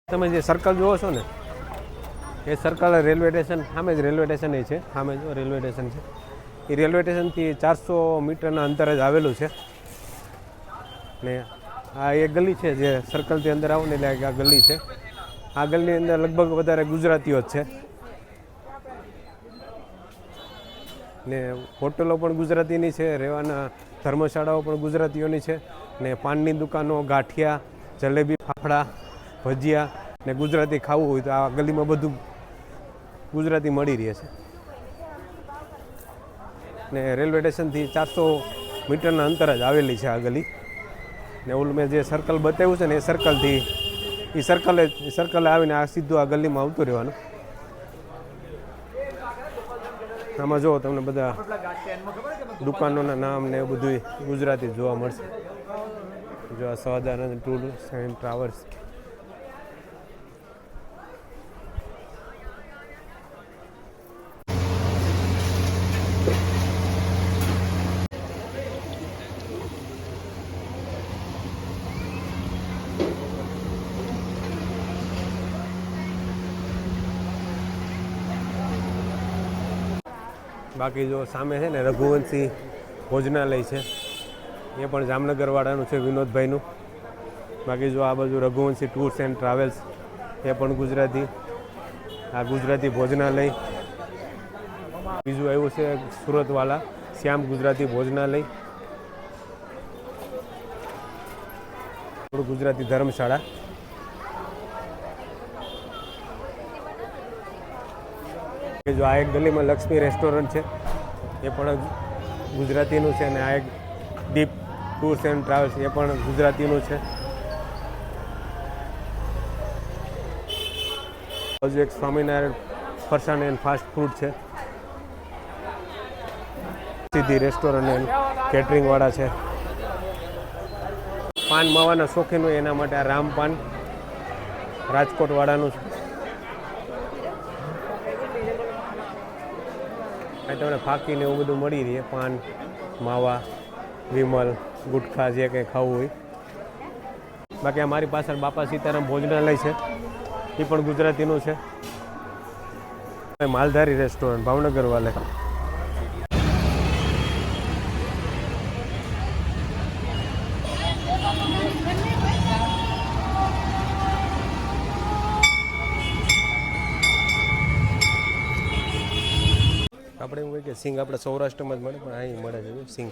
તમે જે સર્કલ જુઓ છો ને એ સર્કલ રેલવે સ્ટેશન સામે જ રેલવે સ્ટેશન એ છે. સામે જો રેલવે સ્ટેશન છે. એ રેલવે સ્ટેશનથી 400 મીટરના અંતરે જ આવેલું છે. ને આ એક ગલી છે જે સર્કલથી અંદર આવો ને એટલે આ ગલી છે. આ ગલીની અંદર લગભગ વધારે ગુજરાતીઓ જ છે. ને હોટલો પણ ગુજરાતીની છે, રહેવાના ધર્મશાળાઓ પણ ગુજરાતીઓની છે. ને પાનની દુકાનો, ગાંઠિયા, જલેબી, ફાફડા, ભજીયા ને ગુજરાતી ખાવું હોય તો આ ગલીમાં બધું ગુજરાતી મળી રહે છે. ને રેલવે સ્ટેશનથી 400 મીટરના અંતર જ આવેલી છે આ ગલી. ને ઓલું મેં જે સર્કલ બતાવ્યું છે ને એ સર્કલે આવીને આ સીધું આ ગલીમાં આવતું રહેવાનું. આમાં જુઓ તમને બધા દુકાનોના નામ ને એવું બધું ગુજરાતી જોવા મળશે. જો આ સહજાનંદ ટૂર્સ એન્ડ ટ્રાવેલ્સ. બાકી જો સામે છે ને રઘુવંશી ભોજનાલય છે, એ પણ જામનગરવાળાનું છે, વિનોદભાઈનું. બાકી જો આ બાજુ રઘુવંશી ટૂર્સ એન્ડ ટ્રાવેલ્સ, એ પણ ગુજરાતી. આ ગુજરાતી ભોજનાલય. બીજું આવ્યું છે સુરતવાળા શ્યામ ગુજરાતી ભોજનાલય, ગુજરાતી ધર્મશાળા. જો આ એક ગલીમાં લક્ષ્મી રેસ્ટોરન્ટ છે, એ પણ ગુજરાતીનું છે. અને આ એક દીપ ટૂર્સ એન્ડ ટ્રાવેલ્સ, એ પણ ગુજરાતીનું છે. હજુ એક સ્વામિનારાયણ ફરસાણ એન્ડ ફાસ્ટ ફૂડ છે, સીધી રેસ્ટોરન્ટ એન્ડ કેટરિંગવાળા છે. પાન માવાના શોખીન હોય એના માટે આ રામપાન રાજકોટવાળાનું છે. અહીં તમને ફાકીને એવું બધું મળી રહે, પાન માવા, વિમલ, ગુટખા, જે કંઈ ખાવું હોય. બાકી આ મારી પાછળ બાપા સીતારામ ભોજનાલય છે, એ પણ ગુજરાતીનું છે. માલધારી રેસ્ટોરન્ટ ભાવનગર વાલે. આપણે એવું હોય કે સિંગ આપણે સૌરાષ્ટ્રમાં જ મળે, પણ અહીં મળે છે સિંગ.